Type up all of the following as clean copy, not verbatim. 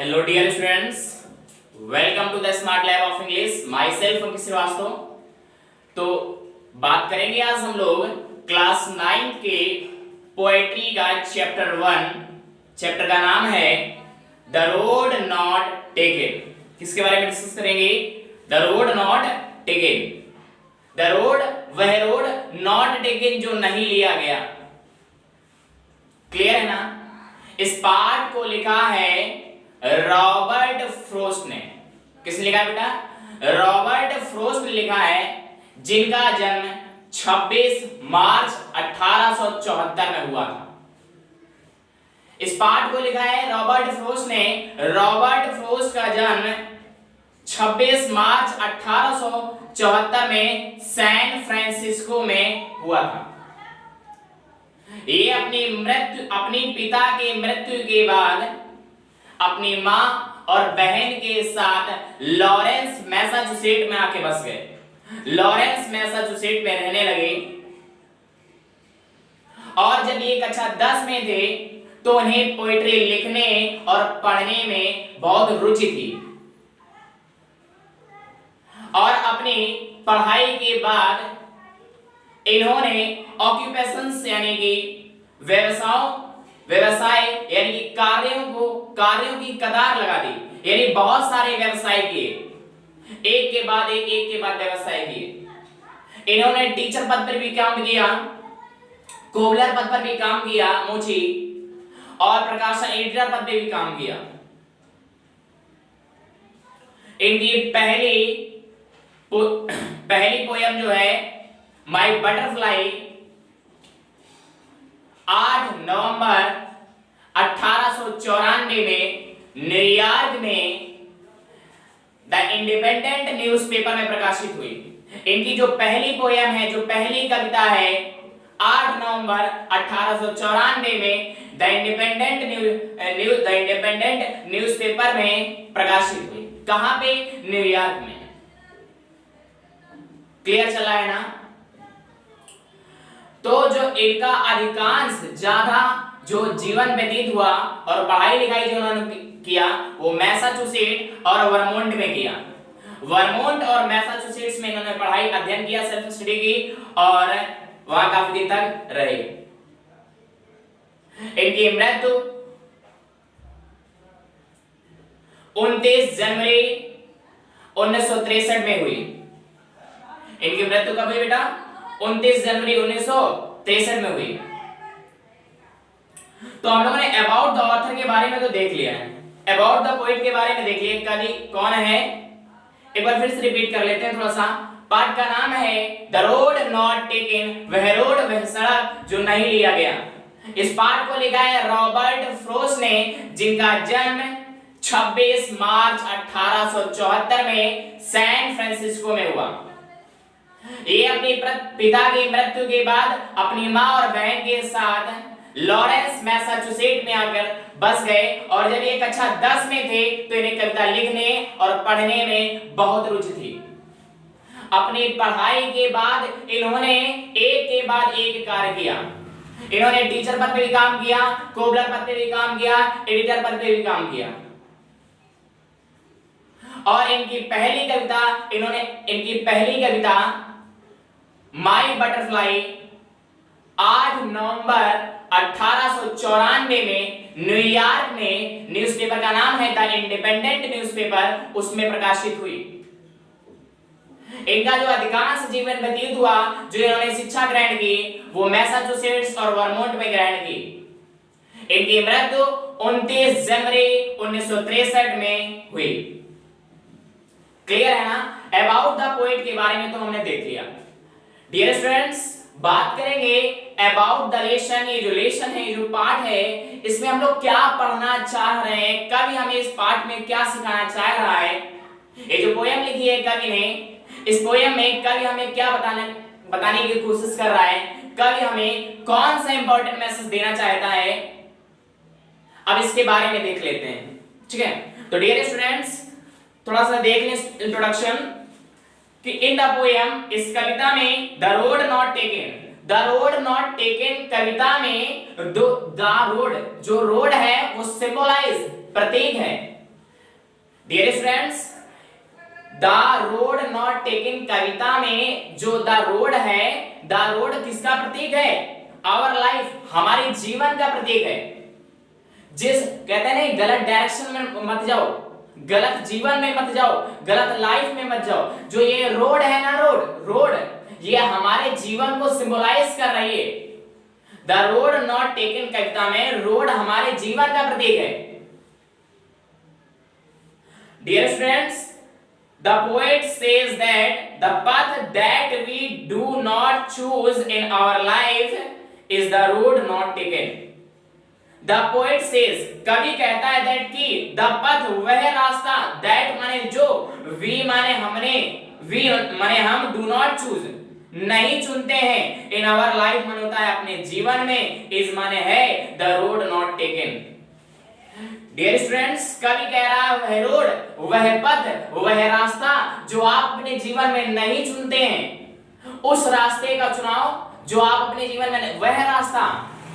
Hello dear students, welcome to the smart lab of English. Myself Ankit Shrivastava. तो बात करेंगे आज हम लोग क्लास 9 के पोएट्री का चैप्टर 1। चैप्टर का नाम है द रोड नॉट टेकन। किसके बारे में डिस्कस करेंगे? The road not taken. The road, वह रोड नॉट टेकन जो नहीं लिया गया। क्लियर है ना? इस पाठ को लिखा है रॉबर्ट फ्रोस्ट ने। किसने लिखा है बेटा? रॉबर्ट फ्रोस्ट ने लिखा है, जिनका जन्म 26 मार्च 1874 में हुआ था। इस पाठ को लिखा है रॉबर्ट फ्रोस्ट ने। रॉबर्ट फ्रोस्ट का जन्म 26 मार्च 1874 में सैन फ्रांसिस्को में हुआ था। ये अपनी पिता के मृत्यु के बाद अपनी मां और बहन के साथ लॉरेंस मैसाचुसेट में आके बस गए। लॉरेंस मैसाचुसेट में रहने लगे और जब ये कक्षा 10 में थे तो उन्हें पोएट्री लिखने और पढ़ने में बहुत रुचि थी और अपनी पढ़ाई के बाद इन्होंने ऑक्यूपेशंस यानी कि व्यवसाय यानी कि कार्यों की कतार लगा दी। यानी बहुत सारे व्यवसाय किए, एक के बाद व्यवसाय किए। इन्होंने टीचर पद पर भी काम किया, कोबलर पद पर भी काम किया, मोची, और प्रकाशन एडिटर पद पर भी काम किया। इनकी पहली पोयम जो है माय बटरफ्लाई 8 नवंबर 1894 में न्यूयॉर्क में द इंडिपेंडेंट न्यूज़पेपर में प्रकाशित हुई। इनकी जो पहली पोयम है, जो पहली कविता है, 8 नवंबर 1894 में द इंडिपेंडेंट न्यूज़पेपर में प्रकाशित हुई। कहां पे? न्यूयॉर्क में। क्लियर चला है ना? तो जो इनका अधिकांश ज्यादा जो जीवन व्यतीत हुआ और पढ़ाई लिखाई जो उन्होंने किया वो मैसाचुसेट और वर्मोंट में किया। वर्मोंट और मैसाचुसेट्स में इन्होंने पढ़ाई अध्ययन किया, सेल्फ स्टडी की, और वहां काफी दिन तक रहे। इनकी मृत्यु 29 जनवरी 1963 में हुई। इनकी मृत्यु कब हुई बेटा? 29 जनवरी 1963 में हुई। तो हम लोगों ने अबाउट द ऑथर के बारे में तो देख लिया है, अबाउट द पोएट के बारे में देख लिया। कवि कौन है एक बार फिर से रिपीट कर लेते हैं थोड़ा सा। पाठ का नाम है द रोड नॉट टेकन, वह रोड, वह सड़क जो नहीं लिया गया। इस पाठ को लिखा है रॉबर्ट फ्रोस्ट ने, जिनका जन्म 26 मार्च 1874 में सैन फ्रांसिस्को में हुआ। ये अपने पिता की मृत्यु के बाद अपनी मां और बहन के साथ लॉरेंस मैसाचुसेट में आकर बस गए और जब ये कक्षा 10 में थे तो इन्हें कविता लिखने और पढ़ने में बहुत रुचि थी। अपनी पढ़ाई के बाद इन्होंने एक के बाद एक कार्य किया। इन्होंने टीचर पद पे भी काम किया, कोबलर पद पे भी काम किया, एडिटर पद पे भी काम किया। और इनकी पहली कविता माय बटरफ्लाई 8 नवंबर 1894 में न्यूयॉर्क में, न्यूज़पेपर का नाम है द इंडिपेंडेंट न्यूज़पेपर, उसमें प्रकाशित हुई। इनका जो अधिकांश जीवन व्यतीत हुआ, जो इन्होंने शिक्षा ग्रहण की, वो मैसाचुसेट्स और वर्मोंट में ग्रहण की। इनकी मृत्यु 29 जनवरी 1963 में हुई। क्लियर है ना? अबाउट द पोएट के बारे में तो हमने देख लिया। डियर स्टूडेंट्स, बात करेंगे अबाउट द लेसन। ये जो लेसन है, ये जो पाठ है, इसमें हम लोग क्या पढ़ना चाह रहे हैं, कवि हमें इस पाठ में क्या सिखाना चाह रहा है। ये जो पोयम लिखी है कवि ने, इस पोयम में कवि हमें क्या बताने की कोशिश कर रहा है, कवि हमें कौन सा इंपॉर्टेंट मैसेज देना चाहता है, अब इसके बारे में देख लेते हैं। ठीक है? तो डियर स्टूडेंट्स, थोड़ा सा देख लें इंट्रोडक्शन कि इन द पोयम, इस कविता में the road not taken, the road not taken कविता में द रोड, जो रोड है वो सिंबलाइज, प्रतीक है, dear students, the road not taken कविता में जो द रोड है, द रोड किसका प्रतीक है? आवर लाइफ, हमारे जीवन का प्रतीक है। जिस कहते हैं नहीं, गलत डायरेक्शन में मत जाओ, गलत जीवन में मत जाओ, गलत लाइफ में मत जाओ। जो ये रोड है ना, रोड ये हमारे जीवन को सिंबलाइज कर रही है। द रोड नॉट टेकन कविता में रोड हमारे जीवन का प्रतीक है। Dear students, the poet says that the path that we do not choose in our life is the road not taken. The poet says, कवि कहता है that कि the path, वह रास्ता, that माने जो, we माने हमने, we माने हम, do not choose नहीं चुनते हैं, in our life माने होता है अपने जीवन में, is माने है the road not taken. Dear students, कवि कह रहा है वह रोड, वह पथ, वह रास्ता जो आप अपने जीवन में नहीं चुनते हैं, उस रास्ते का चुनाव जो आप अपने जीवन में, वह रास्ता,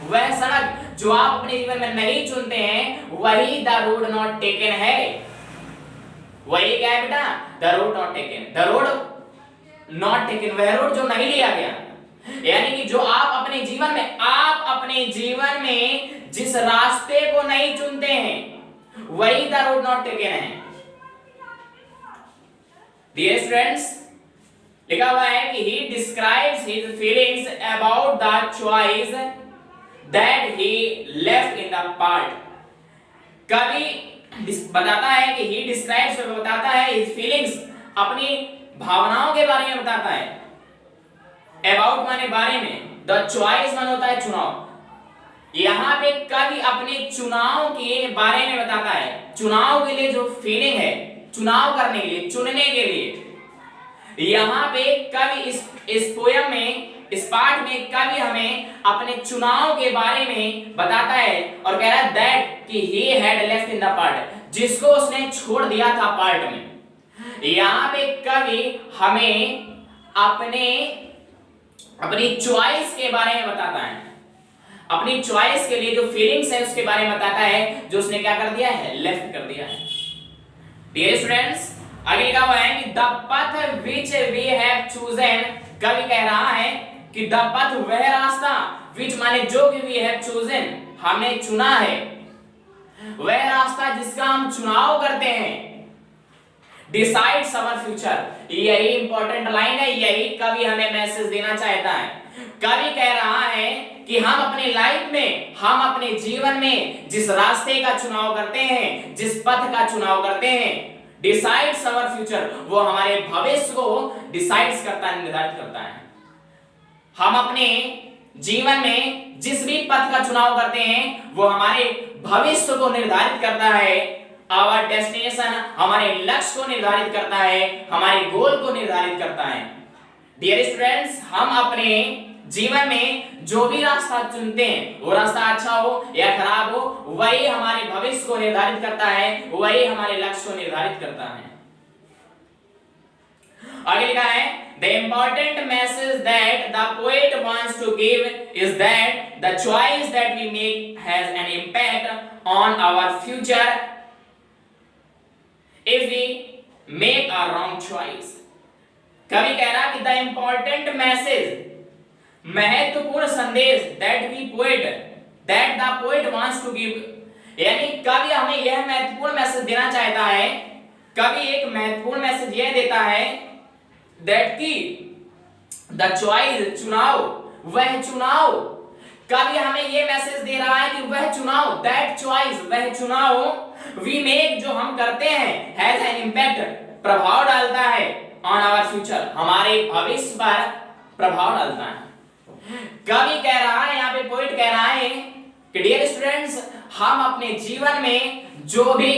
वह सड़क जो आप अपने जीवन में नहीं चुनते हैं, वही द रोड नॉट टेकन है। वही क्या है बेटा? The road not taken, the road not taken, वह रोड जो नहीं लिया गया। यानी कि जो आप अपने जीवन में, आप अपने जीवन में जिस रास्ते को नहीं चुनते हैं, वही द रोड नॉट टेकन है। डियर स्टूडेंट्स, लिखा हुआ है कि he describes his feelings about the choice that he left in the part. कवि बताता है कि he describes, बताता है his feelings, अपनी भावनाओं के बारे में बताता है। about माने बारे में, the choice माने होता है चुनाव। यहाँ पे कवि अपने चुनाव के बारे में बताता है, चुनाव के लिए जो फीलिंग है, चुनाव करने के लिए, चुनने के लिए। यहाँ पे कवि इस पोयम में, इस पाठ में कवि हमें अपने चुनाव के बारे में बताता है और कह रहा है दैट कि he had left in the part, जिसको उसने छोड़ दिया था पार्ट में। यहाँ पे कवि हमें अपनी चॉइस के बारे में बताता है, अपनी चॉइस के लिए जो फीलिंग्स है उसके बारे में बताता है, जो उसने क्या कर दिया है? लेफ्ट कर दिया है। डियर स्टूडेंट्स, आगे लिखा हुआ है कि the path which we have chosen, कवि कह रहा है कि द path, वह रास्ता, which माने जो कि we have chosen, हमने चुना है, वह रास्ता जिसका हम चुनाव करते हैं, डिसाइड्स आवर फ्यूचर। यही इंपॉर्टेंट लाइन है, यही कवि हमें मैसेज देना चाहता है। कवि कह रहा है कि हम अपनी लाइफ में, हम अपने जीवन में जिस रास्ते का चुनाव करते हैं, जिस पथ का चुनाव करते हैं, डिसाइड्स आवर फ्यूचर, वो हमारे भविष्य को डिसाइड्स करता है, निर्धारित करता है। हम अपने जीवन में जिस भी पथ का चुनाव करते हैं, वो हमारे भविष्य को निर्धारित करता है। आवर डेस्टिनेशन, हमारे लक्ष्य को निर्धारित करता है, हमारे गोल को निर्धारित करता है। डियर स्टूडेंट्स, हम अपने जीवन में जो भी रास्ता चुनते हैं, वो रास्ता अच्छा हो या खराब हो, वही हमारे भविष्य को निर्धारित करता है, वही हमारे लक्ष्य को निर्धारित करता है। आगे लिखा है the important message that the poet wants to give is that the choice that we make has an impact on our future if we make a wrong choice। कवि कह रहा कि the important message, महत्वपूर्ण संदेश that the poet wants to give, यानी कवि हमें यह महत्वपूर्ण मैसेज देना चाहता है। कवि एक महत्वपूर्ण मैसेज यह देता है that कि the choice, चुनाव, वह चुनाव, कवि हमें यह मैसेज दे रहा है कि वह चुनाव, that choice, वह चुनाव we make, जो हम करते हैं, has an impact, प्रभाव डालता है on our future, हमारे भविष्य पर प्रभाव डालता है। कवि कह रहा है, यहाँ पे पोइट कह रहा है कि डियर स्टूडेंट्स, हम अपने जीवन में जो भी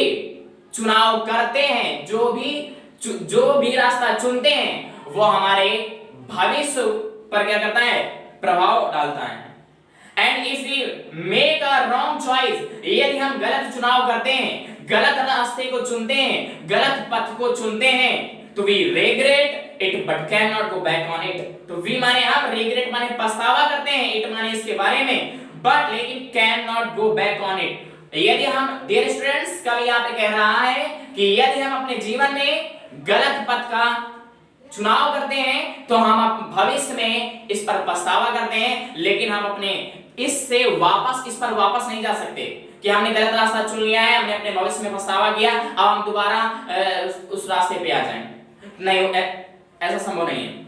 चुनाव करते हैं, जो भी रास्ता चुनते हैं, वो हमारे भविष्य पर क्या करता है? प्रभाव डालता है। And if we make a wrong choice, यदि हम गलत चुनाव करते हैं, गलत रास्ते को चुनते हैं, गलत पथ को चुनते हैं, तो we regret it but can not go back on it. तो वी माने हम, रिग्रेट माने पछतावा करते हैं, इट माने इसके बारे में, बट लेकिन can not go back on it, यदि हम, डियर स्टूडेंट्स, कवि यहाँ पे कह रहा है कि यदि हम अपने जीवन में गलत पथ का चुनाव करते हैं तो हम भविष्य में इस पर पछतावा करते हैं, लेकिन हम अपने इस पर वापस नहीं जा सकते कि हमने गलत रास्ता चुन लिया है, हमने अपने भविष्य में पछतावा किया, अब हम दोबारा उस रास्ते पे आ जाएं। नहीं, ऐसा संभव नहीं है।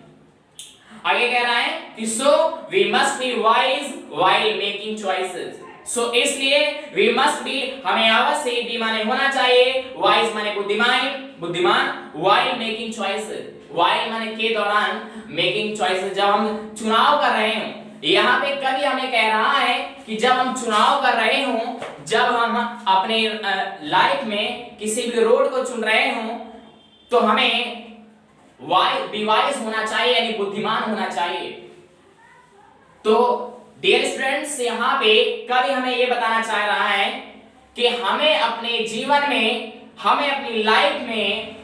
आगे कह रहा है कि so we must be wise while making choices. So इसलिए वी मस्ट बी, हमें अवश्य बी माने होना चाहिए, वाइज माने बुद्धिमान, व्हाइल मेकिंग चॉइसेस, व्हाइल माने के दौरान, मेकिंग चॉइसेस जब हम चुनाव कर रहे हों। यहाँ पे कवि हमें कह रहा है कि जब हम चुनाव कर रहे हों, जब हम अपने लाइफ में किसी भी रोड को चुन रहे हों, तो हमें बी वाइज होना चाहिए, यानी बुद्धिमान होना चाहिए। तो डियर स्टूडेंट्स, यहाँ पे कवि हमें ये बताना चाह रहा है कि हमें अपने जीवन में, हमें अपनी लाइफ में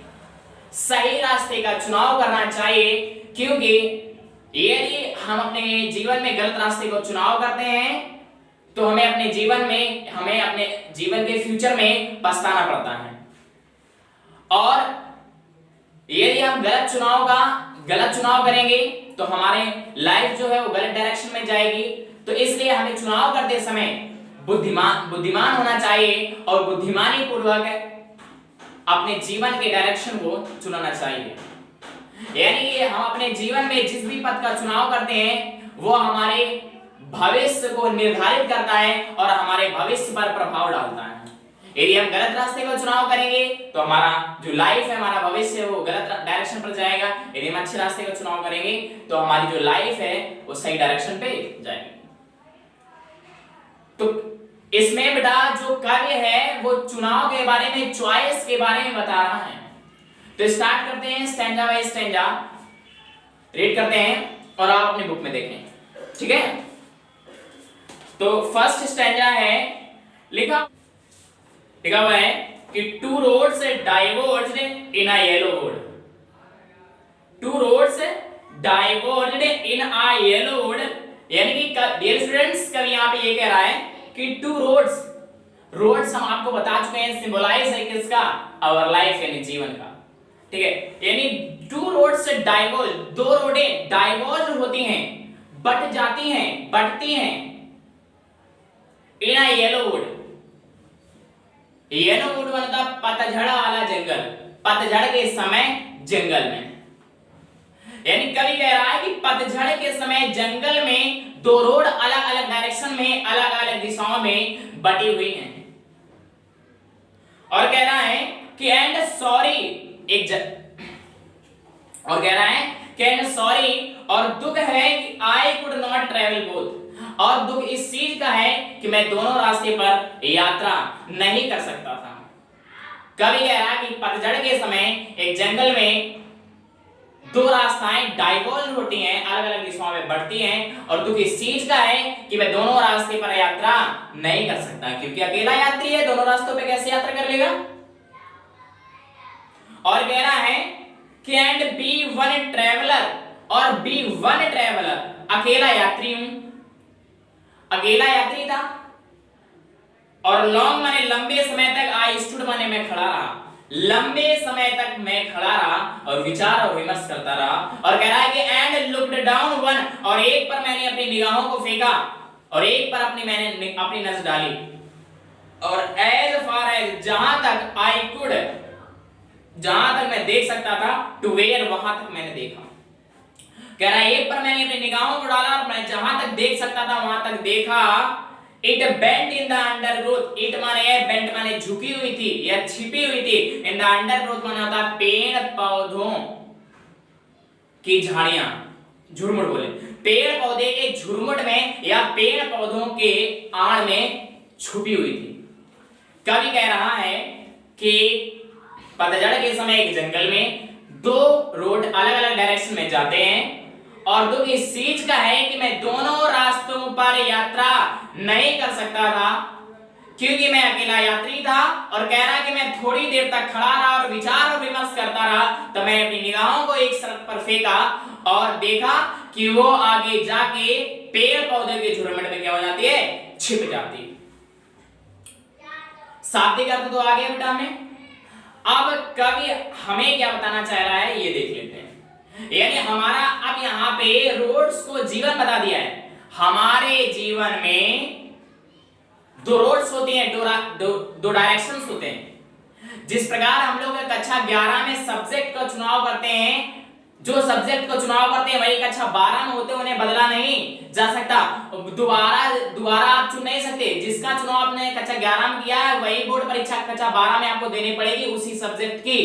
सही रास्ते का चुनाव करना चाहिए, क्योंकि यदि हम अपने जीवन में गलत रास्ते को चुनाव करते हैं तो हमें अपने जीवन के फ्यूचर में पछताना पड़ता है। और यदि हम गलत चुनाव करेंगे तो हमारे लाइफ जो है वो गलत डायरेक्शन में जाएगी। तो इसलिए हमें चुनाव करते समय बुद्धिमान होना चाहिए और बुद्धिमानी पूर्वक अपने जीवन के डायरेक्शन को चुनना चाहिए। यानी कि हम अपने जीवन में जिस भी पथ का चुनाव करते हैं वो हमारे भविष्य को निर्धारित करता है और हमारे भविष्य पर प्रभाव डालता है। यदि हम गलत रास्ते का चुनाव करेंगे तो हमारा जो लाइफ है, हमारा भविष्य है, वो गलत डायरेक्शन पर जाएगा। यदि हम अच्छे रास्ते का चुनाव करेंगे तो हमारी जो लाइफ है वो सही डायरेक्शन पे जाएगी। तो इसमें बेटा जो कवि है वो चुनाव के बारे में, चॉइस के बारे में बता रहा है। तो स्टार्ट करते हैं स्टैंजा बाय स्टैंजा, रीड करते हैं और आप अपनी बुक में देखें, ठीक है। तो फर्स्ट स्टैंजा है, लिखा हुआ है कि two roads डाइवर्ज्ड in a yellow would. Two roads डाइवर्ज्ड in a yellow would, यानी कि डियर स्टूडेंट्स, कवि यहाँ पे ये कह रहा है कि टू रोड्स हम आपको बता चुके हैं, सिंबलाइज है किसका, आवर लाइफ, यानी जीवन का, ठीक है। यानी टू रोड्स डाइवर्ज, दो रोडें डाइवर्ज होती हैं, बढ़ती हैं इन अ येलो वुड। येलो वुड मतलब पतझड़ वाला जंगल, पतझड़ के समय जंगल में। यानी कवि कह रहा है कि पतझड़ के समय जंगल में दो रोड अलग अलग डायरेक्शन में, अलग अलग दिशाओं में बटी हुई हैं। और कह रहा है कि एंड सॉरी, और कह रहा है कि एंड सॉरी, और दुख है कि I could not travel both, और दुख इस चीज का है कि मैं दोनों रास्ते पर यात्रा नहीं कर सकता था। कवि कह रहा है कि पतझड़ के समय एक जंगल में दो रास्ताएं डाइवर्ज होती हैं, अलग अलग दिशाओं में बढ़ती हैं, और दुख इस चीज का है कि मैं दोनों रास्ते पर यात्रा नहीं कर सकता, क्योंकि अकेला यात्री है, दोनों रास्तों पे कैसे यात्रा कर लेगा। और कह रहा है कि एंड बी वन ट्रेवलर, और बी वन ट्रेवलर, अकेला यात्री हूं, अकेला यात्री था। और लॉन्ग माने लंबे समय तक, आई स्टूड माने मैं खड़ा रहा, लंबे समय तक मैं खड़ा रहा और विचार और विमर्श करता रहा। और कह रहा है कि एंड लुक्ड डाउन वन, और एक पर मैंने अपनी निगाहों को फेंका और एक पर मैंने अपनी नजर डाली, और एज फार एज, जहां तक आई कुड, जहां तक मैं देख सकता था, टू वेयर, वहां तक मैंने देखा। कह रहा है एक पर मैंने अपनी निगाहों को डाला और मैं जहां तक देख सकता था वहां तक देखा। It bent in the undergrowth, it माने बेंट माने झुकी हुई थी या छिपी हुई थी, इन द अंडरग्रोथ माने होता है पेड़ पौधों की झाड़ियां, झुरमुट बोले, पेड़ पौधे के झुरमुट में या पेड़ पौधों के आड़ में छुपी हुई थी। कवि कह रहा है कि पतझड़ के समय एक जंगल में दो रोड अलग अलग डायरेक्शन में जाते हैं, और दुख इस चीज का है कि मैं दोनों रास्तों पर यात्रा नहीं कर सकता था, क्योंकि मैं अकेला यात्री था। और कह रहा कि मैं थोड़ी देर तक खड़ा रहा और विचार और विमर्श करता रहा, तो मैं अपनी निगाहों को एक सड़क पर फेंका और देखा कि वो आगे जाके पेड़ पौधे के झुरमुट में क्या हो जाती है, छिप जाती है। शाब्दिक अर्थ तो आ गया बेटा हमें। अब कवि हमें क्या बताना चाह रहा है ये देख लेते हैं। यानी हमारा अब यहाँ पे रोड्स को जीवन बता दिया है। हमारे जीवन में दो रोड्स होती हैं, दो डायरेक्शंस होते हैं। जिस प्रकार हम लोग कक्षा 11 में सब्जेक्ट का चुनाव करते हैं, जो सब्जेक्ट का चुनाव करते हैं वही कक्षा 12 में होते, उन्हें बदला नहीं जा सकता। दोबारा आप चुन नहीं सकते। जिसका चुनाव आपने कक्षा 11 में किया है वही बोर्ड परीक्षा कक्षा 12 में आपको देनी पड़ेगी उसी सब्जेक्ट की।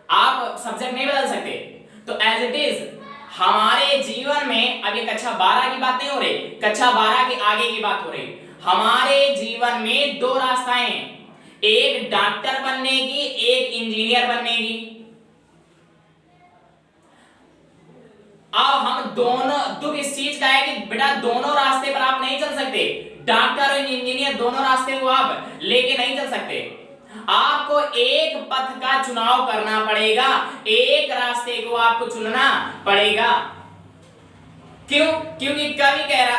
आप सब्जेक्ट नहीं बदल सकते। तो एज इट इज हमारे जीवन में, अब ये कक्षा 12 की बात नहीं हो रही, कक्षा 12 के आगे की बात हो रही। हमारे जीवन में दो रास्ताएं हैं, एक डॉक्टर बनने की, एक इंजीनियर बनने की। अब हम दोनों, दुख इस चीज का है कि बेटा दोनों रास्ते पर आप नहीं चल सकते। डॉक्टर और इंजीनियर दोनों रास्ते को आप लेके नहीं चल सकते। आपको एक पथ का चुनाव करना पड़ेगा, एक रास्ते को आपको चुनना पड़ेगा। क्यों? क्योंकि कवि कह रहा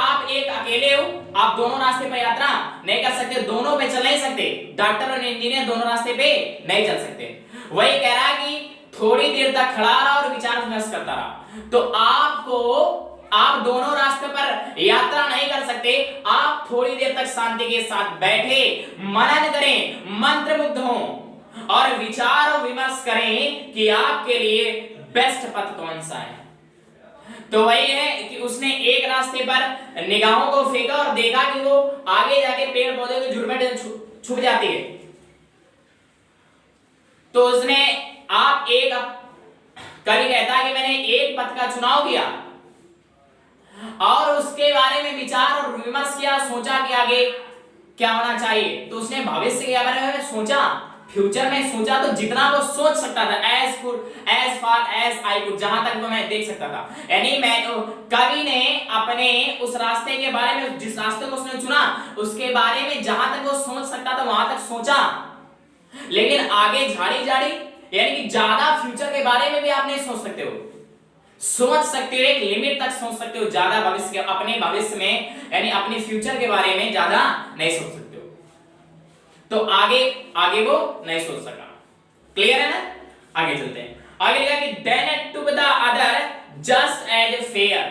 आप एक अकेले हो, आप दोनों रास्ते पर यात्रा नहीं कर सकते, दोनों पे चल नहीं सकते। डॉक्टर और इंजीनियर दोनों रास्ते पे नहीं चल सकते। वही कह रहा कि थोड़ी देर तक खड़ा रहा और विचार विमर्श करता रहा। तो आप दोनों रास्ते पर यात्रा नहीं कर सकते। आप थोड़ी देर तक शांति के साथ बैठे मनन करें, मंत्रमुग्ध हों और विचार और विमर्श करें कि आपके लिए बेस्ट पथ कौन सा है। तो वही है कि उसने एक रास्ते पर निगाहों को फेंका और देखा कि वो आगे जाके पेड़ पौधे के झुंड में छुप जाती है। तो उसने कवि कहता है कि मैंने एक पथ का चुनाव किया और उसके बारे में विचार और विमर्श किया, सोचा कि आगे क्या होना चाहिए। तो उसने भविष्य के बारे में सोचा, फ्यूचर में सोचा, तो जितना वो सोच सकता था, as far as I could, जहां तक वो मैं देख सकता था। यानी कवि ने अपने उस रास्ते के बारे में, जिस रास्ते को उसने चुना उसके बारे में जहां तक वो सोच सकता था वहां तक सोचा। लेकिन आगे झाड़ी यानी कि ज्यादा फ्यूचर के बारे में भी आप नहीं सोच सकते हो। सोच सकते हो, एक लिमिट तक सोच सकते हो, ज्यादा भविष्य के, अपने भविष्य में यानी अपने फ्यूचर के बारे में ज्यादा नहीं सोच सकते हो। तो आगे वो नहीं सोच सका। क्लियर है ना? आगे चलते हैं। आगे लिखा कि then it took the other just as fair।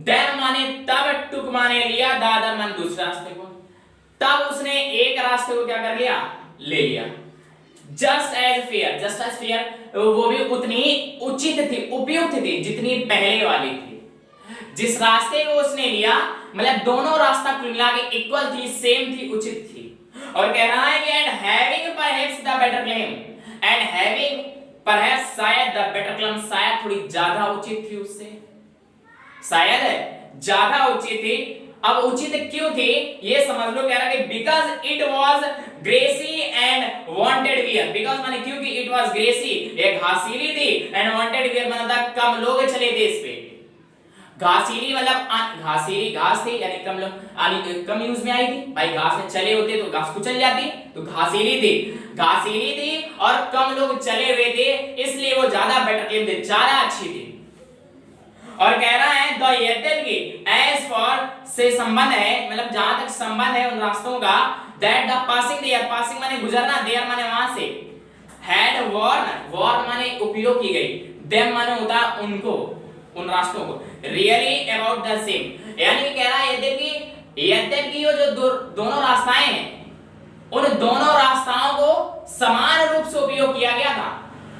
then माने तब, took माने लिया, the other माने दूसरे रास्ते को। तब उसने एक रास्ते को क्या कर लिया? ले लिया। जस्ट एज फेयर वो भी उतनी ही उचित थी, उपयुक्त थी जितनी पहले वाली थी। जिस रास्ते को उसने लिया मतलब दोनों रास्ता कुल मिला के इक्वल थी, सेम थी, उचित थी। और कह रहा है कि and having perhaps the better claim, and having perhaps शायद द बेटर क्लेम, शायद थोड़ी ज्यादा उचित थी उससे, शायद ज्यादा उचित थी। अब उचित क्यों थी ये समझ लो। कह रहा है कि because it was grassy and wanted wear. Because माने क्योंकि इट वाज ग्रेसी, ये घासीली थी, एंड वांटेड वियर मतलब कम लोग चले थे इस पे। घासीली मतलब घासीली घास थी यानी कम लोग कम यूज में आई थी। भाई घास में चले होते तो घास कुचल जाती, तो घासीली थी और कम लोग चले हुए थे, इसलिए वो ज्यादा बेटर क्लेम थी, ज्यादा अच्छी थी। और कह रहा है द यद्यपि एज फॉर से संबंध है, मतलब जहां तक संबंध है उन रास्तों का, that the passing there, passing माने गुजरना, देयर माने वहां से, हैड वॉर्न माने उपयोग की गई, देम माने होता उनको, उन रास्तों को, रियली अबाउट द सेम। यानी कह रहा है यद्यपि वो जो दोनों रास्ताएं हैं उन दोनों रास्ताओं को समान रूप से उपयोग किया गया था।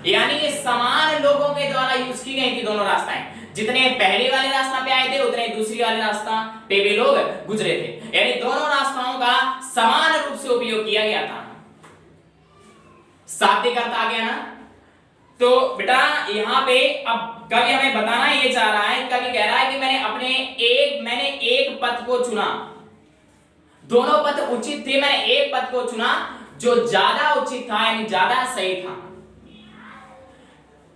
यानी कि समान लोगों के द्वारा यूज की गई थी दोनों रास्ताएं। जितने पहले वाले रास्ता पे आए थे उतने दूसरी वाले रास्ता पे भी लोग गुजरे थे। यानी दोनों रास्ताओं का समान रूप से उपयोग किया गया था। शाब्दिक अर्थ आ गया ना? तो बेटा यहाँ पे अब कवि हमें बताना ये चाह रहा है, कवि कह रहा है कि मैंने एक पथ को चुना, दोनों पथ उचित थे, मैंने एक पथ को चुना जो ज्यादा उचित था यानी ज्यादा सही था।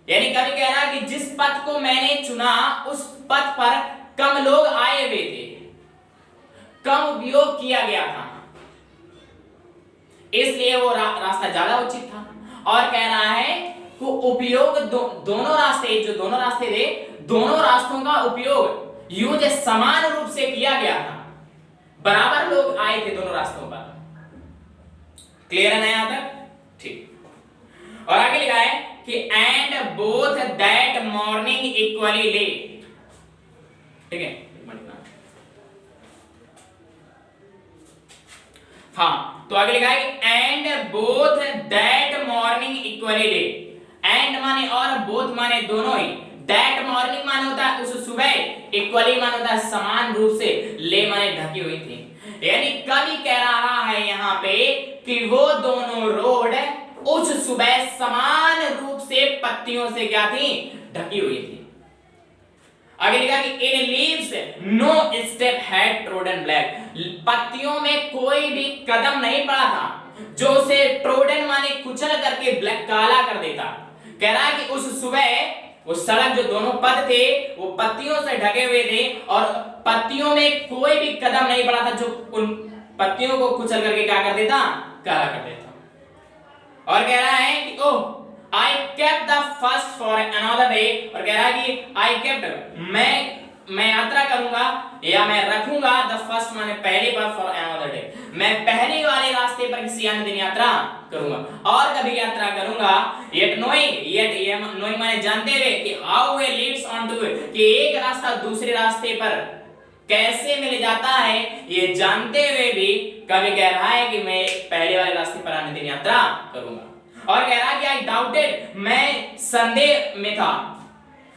यानी कवि कह रहा है कि जिस पथ को मैंने चुना उस पथ पर कम लोग आए हुए थे, कम उपयोग किया गया था, इसलिए वो रास्ता ज्यादा उचित था। और कह रहा है कि उपयोग दोनों रास्ते थे, दोनों रास्तों का उपयोग यूज समान रूप से किया गया था। बराबर लोग आए थे दोनों रास्तों पर। क्लियर है ना यहां तक? ठीक। और आगे लिखा है कि and both that morning equally lay. ठीक है, हाँ, तो आगे लिखा है कि and both that morning equally lay. And माने और, बोथ माने दोनों ही, दैट मॉर्निंग माने होता है उस सुबह, इक्वली माने होता है समान रूप से, ले माने ढकी हुई थी। यानी कवि कह रहा है यहाँ पे कि वो दोनों रोड उस सुबह समान रूप से पत्तियों से क्या थी? ढकी हुई थी। आगे लिखा कि in leaves no step had trodden black. पत्तियों में कोई भी कदम नहीं पड़ा था जो उसे ट्रोडन माने कुचल करके ब्लैक काला कर देता। कह रहा है कि उस सुबह वो सड़क, जो दोनों पद थे वो पत्तियों से ढके हुए थे और पत्तियों में कोई भी कदम नहीं पड़ा था जो उन पत्तियों को कुचल करके क्या कर देता? काला कर देता। और कह रहा है कि ओह I kept the first for another day। और कह रहा है कि I kept, मैं यात्रा करूंगा या मैं रखूंगा, the first माने पहले पर, for another day, मैं पहले वाले रास्ते पर किसी अन्य दिन यात्रा करूंगा और कभी यात्रा करूंगा। yet knowing माने जानते हुए कि how way leads on to, कि एक रास्ता दूसरे रास्ते पर कैसे मिल जाता है, ये जानते हुए भी कभी कह रहा है कि मैं पहले वाले रास्ते पर अन्य दिन यात्रा करूंगा। और कह रहा है कि आई डाउटेड, मैं संदेह में था,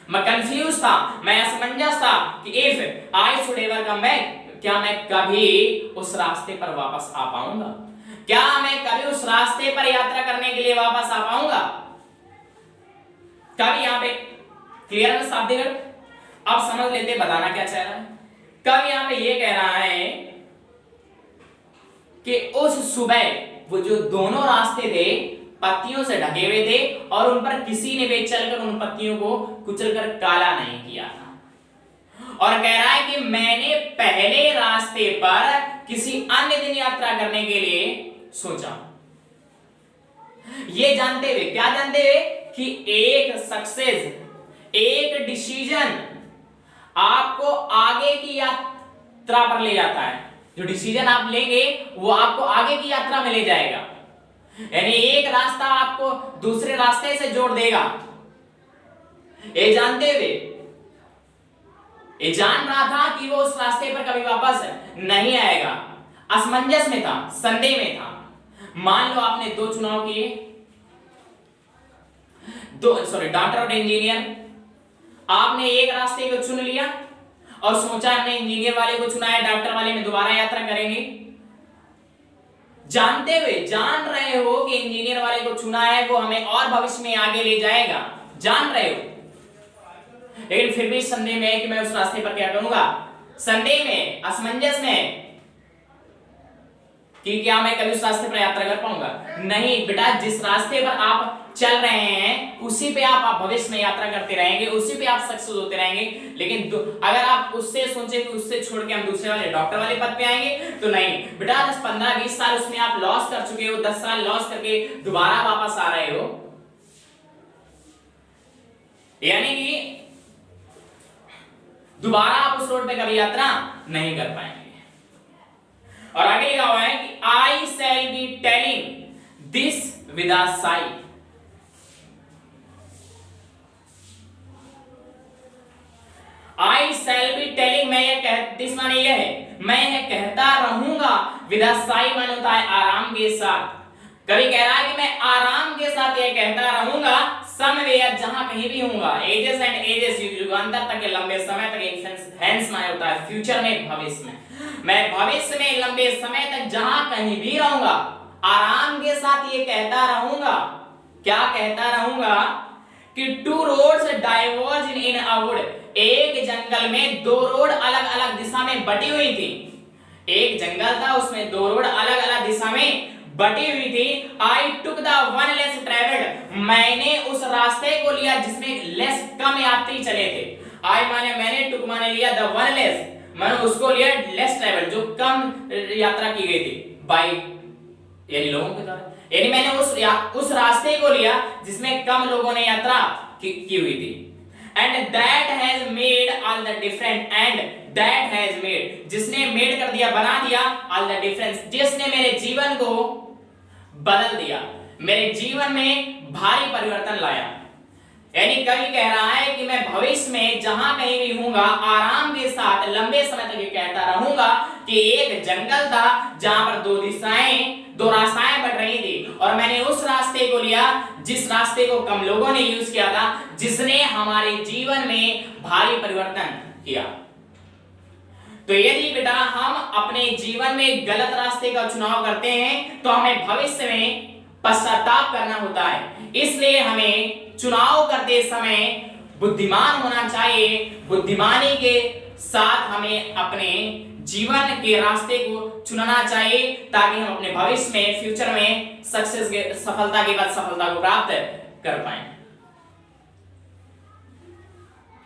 मैं कंफ्यूज था, मैं असमंजस था कि if I should ever come back, क्या मैं कभी उस रास्ते पर वापस आ पाऊंगा, क्या मैं कभी उस रास्ते पर यात्रा करने के लिए वापस आ पाऊंगा। कभी यहां पे क्लियर है शाब्दिक? अब समझ लेते, बताना क्या चाह रहा है। कभी यहां पे ये कह रहा है कि उस सुबह वो जो दोनों रास्ते थे पत्तियों से ढके हुए थे और उन पर किसी ने भी चलकर उन पत्तियों को कुचलकर काला नहीं किया था। और कह रहा है कि मैंने पहले रास्ते पर किसी अन्य दिन यात्रा करने के लिए सोचा, ये जानते हुए, क्या जानते हुए कि एक सक्सेस, एक डिसीजन आपको आगे की यात्रा पर ले जाता है। जो डिसीजन आप लेंगे वो आपको आगे की यात्रा में ले जाएगा, यानी एक रास्ता आपको दूसरे रास्ते से जोड़ देगा। ये जानते हुए, ये जान रहा था कि वो उस रास्ते पर कभी वापस नहीं आएगा, असमंजस में था, संदेह में था। मान लो आपने दो चुनाव किए, डॉक्टर और इंजीनियर, आपने एक रास्ते को चुन लिया और सोचा हमने इंजीनियर वाले को चुना है, डॉक्टर वाले में दोबारा यात्रा करेंगे। जानते हुए, जान रहे हो कि इंजीनियर वाले को चुना है वो हमें और भविष्य में आगे ले जाएगा, जान रहे हो, लेकिन फिर भी संदेह में है कि मैं उस रास्ते पर क्या करूंगा, संदेह में, असमंजस में कि क्या मैं कभी उस रास्ते पर यात्रा कर पाऊंगा। नहीं बेटा, जिस रास्ते पर आप चल रहे हैं उसी पे आप भविष्य में यात्रा करते रहेंगे, उसी पे आप सक्सेस होते रहेंगे। लेकिन अगर आप उससे सोचे कि उससे छोड़ के हम दूसरे वाले डॉक्टर वाले पद पे आएंगे, तो नहीं बेटा, 10 15 20 साल उसमें आप लॉस कर चुके हो, 10 साल लॉस करके दोबारा वापस आ रहे हो, यानी कि दोबारा आप उस रोड पे कभी यात्रा नहीं कर पाएंगे। और आगे लिखा हुआ है कि I shall be telling this with a sigh. I shall be telling, मैं ये दिस माने ये है, मैं ये कहता रहूंगा, विद अ साई माने होता है आराम के साथ। कभी कह रहा है कि मैं आराम के साथ ये कहता रहूंगा, समवेयर, जहां कहीं भी होऊंगा, एजेस एंड एजेस, युगांतर तक, लंबे समय तक, हेंस माने होता है फ्यूचर में, भविष्य में, मैं भविष्य में लंबे समय तक जहां कहीं भी रहूंगा, आराम के साथ ये कहता रहूंगा। क्या कहता रहूंगा कि two roads diverge in a wood, एक जंगल में दो रोड अलग अलग दिशा में बटी हुई थी। एक जंगल था, उसमें दो रोड अलग अलग दिशा में बटी हुई थी। I took the one less travelled, मैंने उस रास्ते को लिया जिसमें लेस, कम यात्री चले थे। आई माने मैंने, टुक माने लिया, द वन लेस मैंने उसको लिया, लेस ट्रेवल जो कम यात्रा की गई थी, बाई यानी लोगों के द्वारा, यानी मैंने उस रास्ते को लिया जिसमें कम लोगों ने यात्रा की हुई थी। And that has made all the different, and that has made, जिसने मेड कर दिया, बना दिया, ऑल द डिफरेंस, जिसने मेरे जीवन को बदल दिया, मेरे जीवन में भारी परिवर्तन लाया। यानी कवि कह रहा है कि मैं भविष्य में जहां कहीं भी हूंगा आराम के साथ लंबे समय तक ये कहता रहूंगा कि एक जंगल था जहां पर दो रास्ताएं बढ़ रही थी और मैंने उस रास्ते को लिया जिस रास्ते को कम लोगों ने यूज किया था, जिसने हमारे जीवन में भारी परिवर्तन किया। तो यदि बेटा हम अपने जीवन में गलत रास्ते का चुनाव करते हैं तो हमें भविष्य में पश्चाताप करना होता है। इसलिए हमें चुनाव करते समय बुद्धिमान होना चाहिए। बुद्धिमानी के साथ हमें अपने जीवन के रास्ते को चुनना चाहिए ताकि हम अपने भविष्य में, फ्यूचर में सक्सेस के, सफलता के बाद सफलता को प्राप्त कर पाए।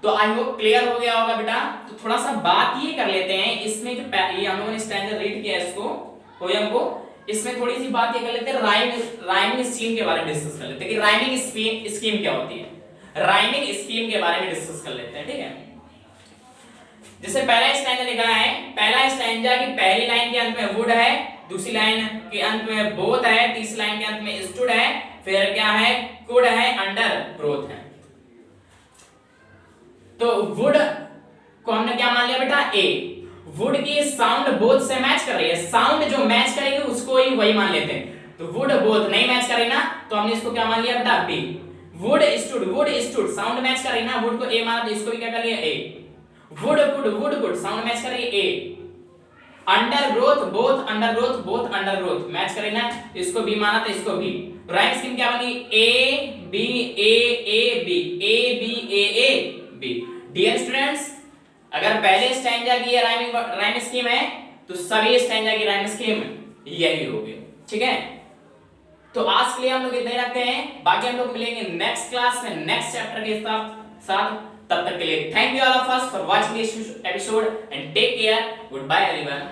तो आई होप क्लियर हो गया होगा बेटा। तो थोड़ा सा बात ये कर लेते हैं इसमें, जो ये हम लोगों ने स्टैंडर्ड रीड किया इसको, पोयम को, इसमें थोड़ी सी बात ये कर लेते हैं, राइमिंग स्कीम के बारे में डिस्कस कर लेते हैं कि राइमिंग स्कीम क्या होती है। राइमिंग स्कीम के बारे में डिस्कस कर लेते हैं, ठीक है। जैसे पहला स्टैंजा लिखा है, पहला स्टैंजा की पहली लाइन के अंत में वुड है, दूसरी लाइन के अंत में बोथ है, तीसरी लाइन के अंत में स्टूड है, फिर क्या है, कुड है, अंडर ग्रोथ है। तो वुड को हमने क्या मान लिया बेटा, ए। वुड की साउंड बोथ से मैच कर रही है, साउंड जो मैच करेगी उसको ही वही मान लेते हैं। तो वुड बोथ नहीं मैच कर रही ना, तो हमने इसको क्या मान लिया बेटा, B. Wood stood sound match कर रही ना, वुड को ए माना तो इसको भी क्या कर लिया, ए। वुड कुड साउंड मैच कर रही है, ए। Undergrowth both undergrowth match कर रही ना, इसको बी माना तो इसको बी। राइम स्कीम क्या बनी, A B A B, A B A B. Dear students, अगर पहले स्टैंजा की राइम स्कीम है तो सभी स्टैंजा की राइम स्कीम यही होगी, ठीक है। तो आज के लिए हम लोग इतना ही रखते हैं, बाकी हम लोग मिलेंगे नेक्स्ट क्लास में नेक्स्ट चैप्टर के साथ। तब तक के लिए thank you all of us for watching this episode and take care, goodbye everyone.